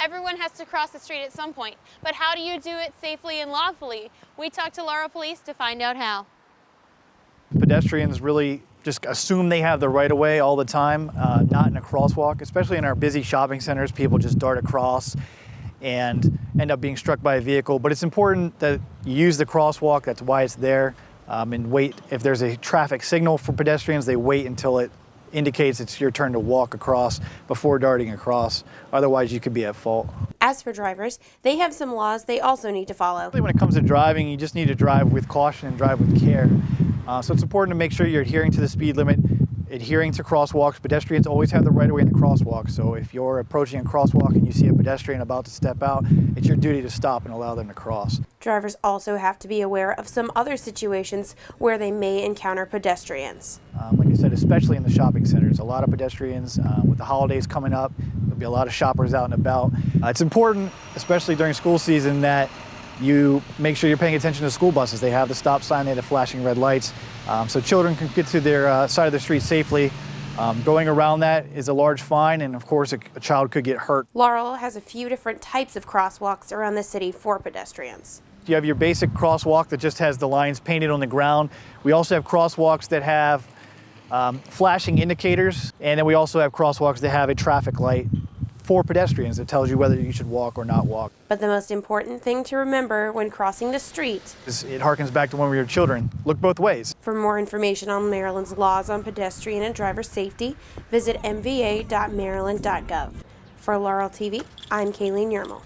Everyone has to cross the street at some point, but how do you do it safely and lawfully? We talked to Laurel Police to find out how. Pedestrians really just assume they have the right of way all the time, not in a crosswalk, especially in our busy shopping centers. People just dart across and end up being struck by a vehicle. But it's important that you use the crosswalk. That's why it's there. And wait, if there's a traffic signal for pedestrians, they wait until it indicates it's your turn to walk across before darting across. Otherwise, you could be at fault. As for drivers, they have some laws they also need to follow. When it comes to driving, you just need to drive with caution and drive with care. So it's important to make sure you're adhering to the speed limit, adhering to crosswalks. Pedestrians always have the right of way in the crosswalk. So if you're approaching a crosswalk and you see a pedestrian about to step out, it's your duty to stop and allow them to cross. Drivers also have to be aware of some other situations where they may encounter pedestrians. Like I said, especially in the shopping centers, a lot of pedestrians. With the holidays coming up, there'll be a lot of shoppers out and about. It's important, especially during school season, that you make sure you're paying attention to school buses. They have the stop sign, they have the flashing red lights, so children can get to their side of the street safely. Going around that is a large fine, and of course a child could get hurt. Laurel has a few different types of crosswalks around the city for pedestrians. You have your basic crosswalk that just has the lines painted on the ground. We also have crosswalks that have flashing indicators, and then we also have crosswalks that have a traffic light for pedestrians that tells you whether you should walk or not walk. But the most important thing to remember when crossing the street is it harkens back to when we were children. Look both ways. For more information on Maryland's laws on pedestrian and driver safety, visit mva.maryland.gov. For Laurel TV, I'm Kayleen Yermal.